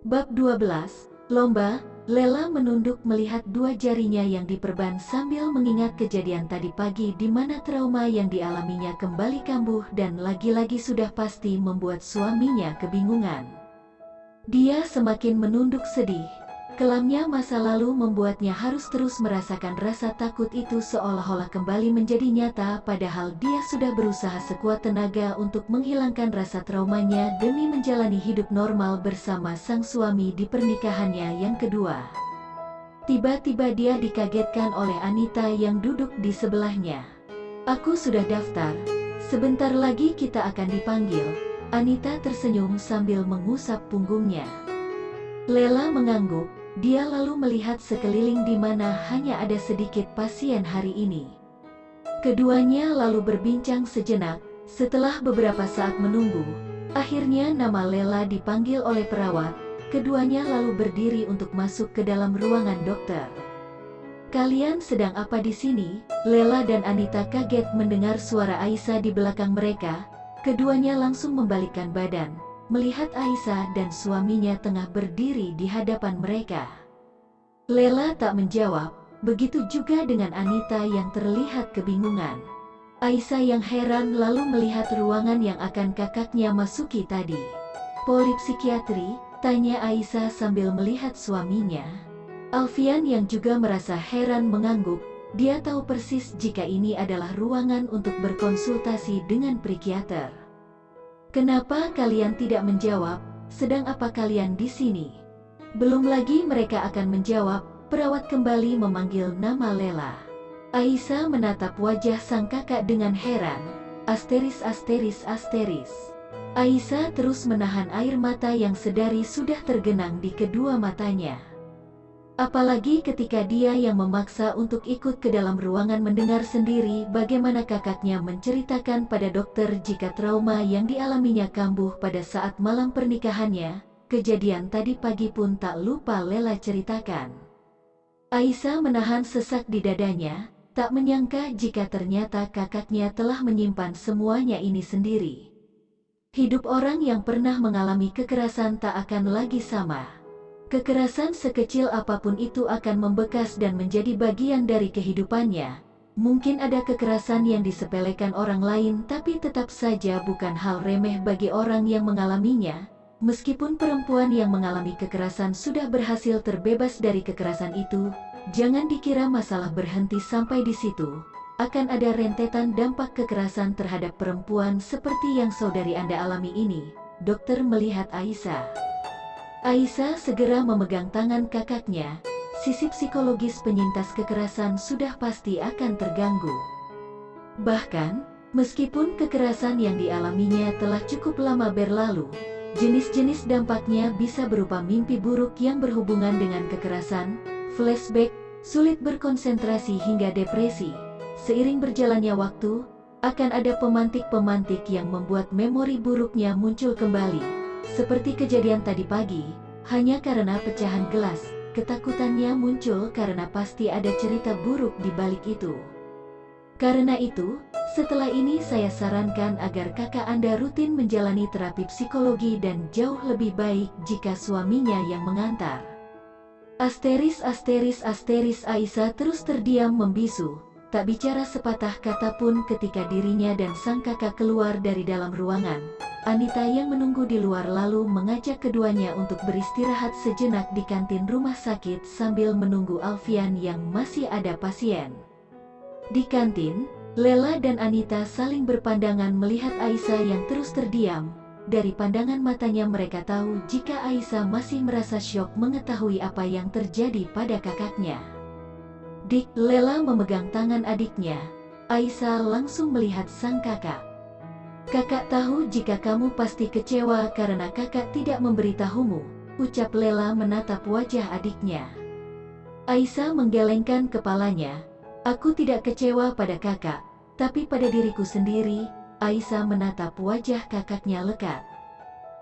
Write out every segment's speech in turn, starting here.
Bab 12, Lomba. Lela menunduk melihat dua jarinya yang diperban sambil mengingat kejadian tadi pagi di mana trauma yang dialaminya kembali kambuh dan lagi-lagi sudah pasti membuat suaminya kebingungan. Dia semakin menunduk sedih. Kelamnya masa lalu membuatnya harus terus merasakan rasa takut itu seolah-olah kembali menjadi nyata, padahal dia sudah berusaha sekuat tenaga untuk menghilangkan rasa traumanya demi menjalani hidup normal bersama sang suami di pernikahannya yang kedua. Tiba-tiba dia dikagetkan oleh Anita yang duduk di sebelahnya. "Aku sudah daftar, sebentar lagi kita akan dipanggil." Anita tersenyum sambil mengusap punggungnya. Lela mengangguk. Dia lalu melihat sekeliling di mana hanya ada sedikit pasien hari ini. Keduanya lalu berbincang sejenak. Setelah beberapa saat menunggu, akhirnya nama Lela dipanggil oleh perawat. Keduanya lalu berdiri untuk masuk ke dalam ruangan dokter. "Kalian sedang apa di sini?" Lela dan Anita kaget mendengar suara Aisyah di belakang mereka. Keduanya langsung membalikkan badan, melihat Aisyah dan suaminya tengah berdiri di hadapan mereka. Lela tak menjawab, begitu juga dengan Anita yang terlihat kebingungan. Aisyah yang heran lalu melihat ruangan yang akan kakaknya masuki tadi. "Poli psikiatri?" tanya Aisyah sambil melihat suaminya. Alfian yang juga merasa heran mengangguk. Dia tahu persis jika ini adalah ruangan untuk berkonsultasi dengan psikiater. "Kenapa kalian tidak menjawab? Sedang apa kalian di sini?" Belum lagi mereka akan menjawab, perawat kembali memanggil nama Lela. Aisyah menatap wajah sang kakak dengan heran. Asteris. Aisyah terus menahan air mata yang sedari sudah tergenang di kedua matanya. Apalagi ketika dia yang memaksa untuk ikut ke dalam ruangan mendengar sendiri bagaimana kakaknya menceritakan pada dokter jika trauma yang dialaminya kambuh pada saat malam pernikahannya. Kejadian tadi pagi pun tak lupa Lela ceritakan. Aisyah menahan sesak di dadanya, tak menyangka jika ternyata kakaknya telah menyimpan semuanya ini sendiri. Hidup orang yang pernah mengalami kekerasan tak akan lagi sama. Kekerasan sekecil apapun itu akan membekas dan menjadi bagian dari kehidupannya. Mungkin ada kekerasan yang disepelekan orang lain tapi tetap saja bukan hal remeh bagi orang yang mengalaminya. Meskipun perempuan yang mengalami kekerasan sudah berhasil terbebas dari kekerasan itu, jangan dikira masalah berhenti sampai di situ. Akan ada rentetan dampak kekerasan terhadap perempuan seperti yang saudari Anda alami ini. Dokter melihat Aisyah. Aisyah segera memegang tangan kakaknya. Sisi psikologis penyintas kekerasan sudah pasti akan terganggu. Bahkan, meskipun kekerasan yang dialaminya telah cukup lama berlalu, jenis-jenis dampaknya bisa berupa mimpi buruk yang berhubungan dengan kekerasan, flashback, sulit berkonsentrasi hingga depresi. Seiring berjalannya waktu, akan ada pemantik-pemantik yang membuat memori buruknya muncul kembali. Seperti kejadian tadi pagi, hanya karena pecahan gelas, ketakutannya muncul karena pasti ada cerita buruk di balik itu. Karena itu, setelah ini saya sarankan agar kakak Anda rutin menjalani terapi psikologi dan jauh lebih baik jika suaminya yang mengantar. Asteris. Aisyah terus terdiam membisu, tak bicara sepatah kata pun ketika dirinya dan sang kakak keluar dari dalam ruangan. Anita yang menunggu di luar lalu mengajak keduanya untuk beristirahat sejenak di kantin rumah sakit sambil menunggu Alfian yang masih ada pasien. Di kantin, Lela dan Anita saling berpandangan melihat Aisyah yang terus terdiam. Dari pandangan matanya mereka tahu jika Aisyah masih merasa syok mengetahui apa yang terjadi pada kakaknya. "Dik," Lela memegang tangan adiknya. Aisyah langsung melihat sang kakak. "Kakak tahu jika kamu pasti kecewa karena kakak tidak memberitahumu," ucap Lela menatap wajah adiknya. Aisyah menggelengkan kepalanya. "Aku tidak kecewa pada kakak, tapi pada diriku sendiri." Aisyah menatap wajah kakaknya lekat.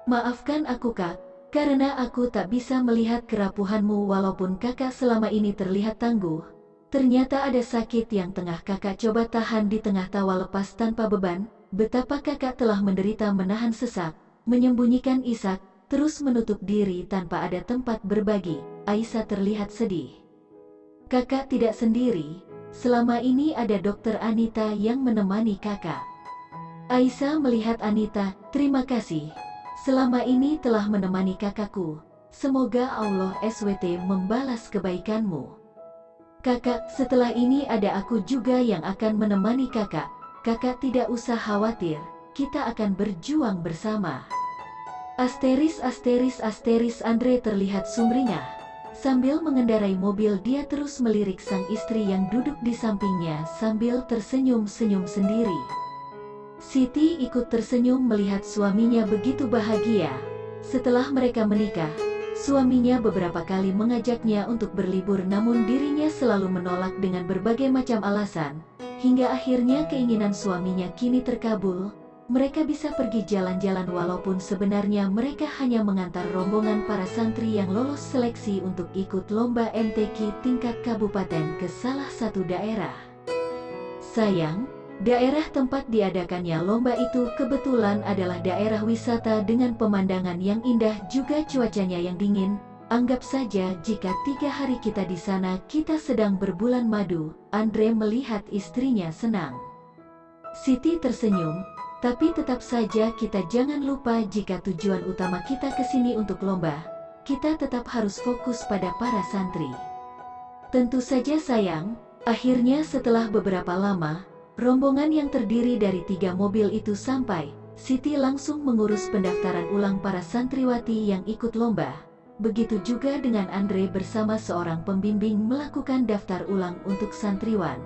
"Maafkan aku kak, karena aku tak bisa melihat kerapuhanmu walaupun kakak selama ini terlihat tangguh. Ternyata ada sakit yang tengah kakak coba tahan di tengah tawa lepas tanpa beban. Betapa kakak telah menderita menahan sesak, menyembunyikan isak, terus menutup diri tanpa ada tempat berbagi. Aisyah terlihat sedih. Kakak tidak sendiri, selama ini ada Dokter Anita yang menemani kakak. Aisyah melihat Anita, terima kasih. Selama ini telah menemani kakakku. Semoga Allah SWT membalas kebaikanmu. Kakak, setelah ini ada aku juga yang akan menemani kakak. Kakak tidak usah khawatir, kita akan berjuang bersama. Asteris Andre terlihat sumringah. Sambil mengendarai mobil dia terus melirik sang istri yang duduk di sampingnya sambil tersenyum-senyum sendiri. Siti ikut tersenyum melihat suaminya begitu bahagia. Setelah mereka menikah, suaminya beberapa kali mengajaknya untuk berlibur namun dirinya selalu menolak dengan berbagai macam alasan. Hingga akhirnya keinginan suaminya kini terkabul. Mereka bisa pergi jalan-jalan walaupun sebenarnya mereka hanya mengantar rombongan para santri yang lolos seleksi untuk ikut lomba MTQ tingkat kabupaten ke salah satu daerah. Sayang, daerah tempat diadakannya lomba itu kebetulan adalah daerah wisata dengan pemandangan yang indah juga cuacanya yang dingin. Anggap saja jika 3 hari kita di sana kita sedang berbulan madu. Andre melihat istrinya senang. Siti tersenyum. Tapi tetap saja kita jangan lupa jika tujuan utama kita ke sini untuk lomba, kita tetap harus fokus pada para santri. Tentu saja sayang, akhirnya setelah beberapa lama, rombongan yang terdiri dari 3 mobil itu sampai. Siti langsung mengurus pendaftaran ulang para santriwati yang ikut lomba. Begitu juga dengan Andre bersama seorang pembimbing melakukan daftar ulang untuk santriwan.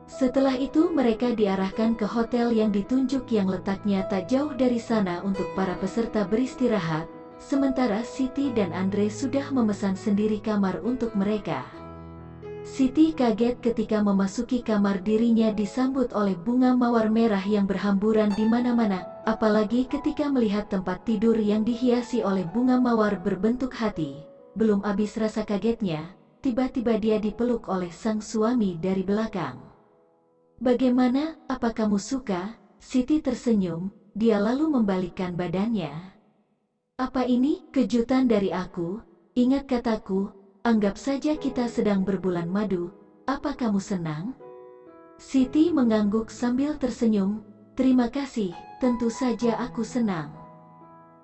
Setelah itu mereka diarahkan ke hotel yang ditunjuk yang letaknya tak jauh dari sana untuk para peserta beristirahat, sementara Siti dan Andre sudah memesan sendiri kamar untuk mereka. Siti kaget ketika memasuki kamar dirinya disambut oleh bunga mawar merah yang berhamburan di mana-mana, apalagi ketika melihat tempat tidur yang dihiasi oleh bunga mawar berbentuk hati. Belum habis rasa kagetnya, tiba-tiba dia dipeluk oleh sang suami dari belakang. Bagaimana, apa kamu suka? Siti tersenyum, dia lalu membalikkan badannya. Apa ini, kejutan dari aku? Ingat kataku, anggap saja kita sedang berbulan madu, apa kamu senang? Siti mengangguk sambil tersenyum, terima kasih, tentu saja aku senang.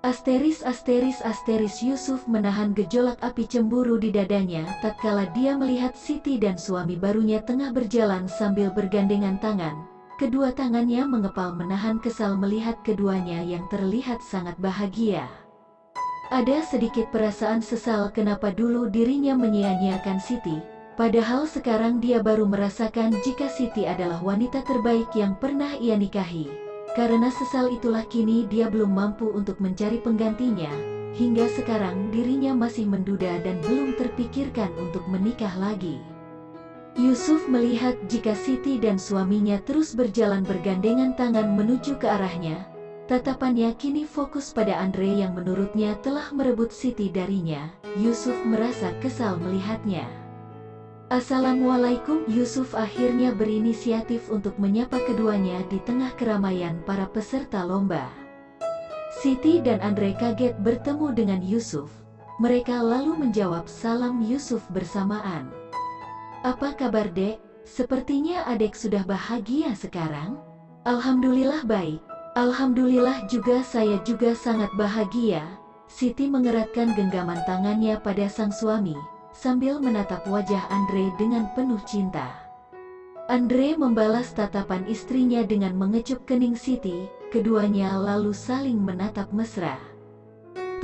Asteris Yusuf menahan gejolak api cemburu di dadanya tatkala dia melihat Siti dan suami barunya tengah berjalan sambil bergandengan tangan. Kedua tangannya mengepal menahan kesal melihat keduanya yang terlihat sangat bahagia. Ada sedikit perasaan sesal kenapa dulu dirinya menyia-nyiakan Siti, padahal sekarang dia baru merasakan jika Siti adalah wanita terbaik yang pernah ia nikahi. Karena sesal itulah kini dia belum mampu untuk mencari penggantinya, hingga sekarang dirinya masih menduda dan belum terpikirkan untuk menikah lagi. Yusuf melihat jika Siti dan suaminya terus berjalan bergandengan tangan menuju ke arahnya, tatapannya kini fokus pada Andre yang menurutnya telah merebut Siti darinya. Yusuf merasa kesal melihatnya. Assalamualaikum. Yusuf akhirnya berinisiatif untuk menyapa keduanya di tengah keramaian para peserta lomba. Siti dan Andre kaget bertemu dengan Yusuf. Mereka lalu menjawab salam Yusuf bersamaan. Apa kabar dek? Sepertinya adek sudah bahagia sekarang? Alhamdulillah baik. Alhamdulillah juga saya juga sangat bahagia. Siti mengeratkan genggaman tangannya pada sang suami, sambil menatap wajah Andre dengan penuh cinta. Andre membalas tatapan istrinya dengan mengecup kening Siti, keduanya lalu saling menatap mesra.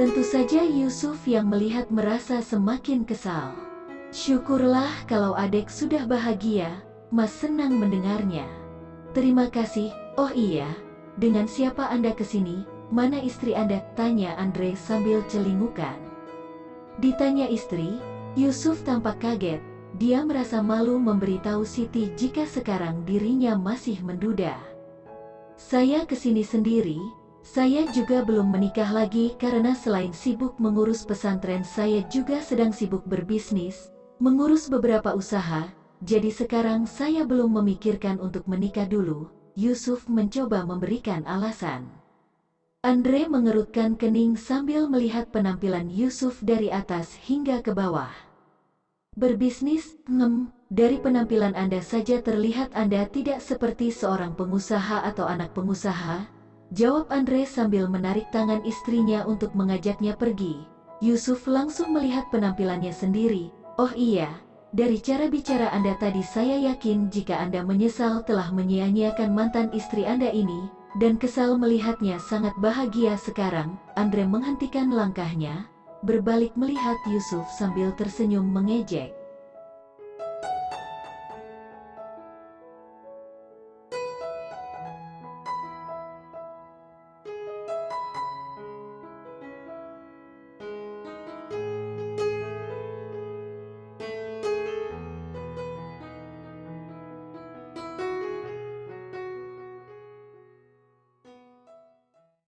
Tentu saja Yusuf yang melihat merasa semakin kesal. Syukurlah kalau adek sudah bahagia, Mas senang mendengarnya. Terima kasih. Oh iya, dengan siapa Anda kesini? Mana istri Anda? Tanya Andre sambil celingukan. Ditanya istri, Yusuf tampak kaget. Dia merasa malu memberitahu Siti jika sekarang dirinya masih menduda. Saya kesini sendiri, saya juga belum menikah lagi karena selain sibuk mengurus pesantren saya juga sedang sibuk berbisnis, mengurus beberapa usaha, jadi sekarang saya belum memikirkan untuk menikah dulu. Yusuf mencoba memberikan alasan. Andre mengerutkan kening sambil melihat penampilan Yusuf dari atas hingga ke bawah. Berbisnis, dari penampilan Anda saja terlihat Anda tidak seperti seorang pengusaha atau anak pengusaha, jawab Andre sambil menarik tangan istrinya untuk mengajaknya pergi. Yusuf langsung melihat penampilannya sendiri. Oh iya, dari cara bicara Anda tadi saya yakin jika Anda menyesal telah menyia-nyiakan mantan istri Anda ini, dan kesal melihatnya sangat bahagia sekarang. Andre menghentikan langkahnya, berbalik melihat Yusuf sambil tersenyum mengejek.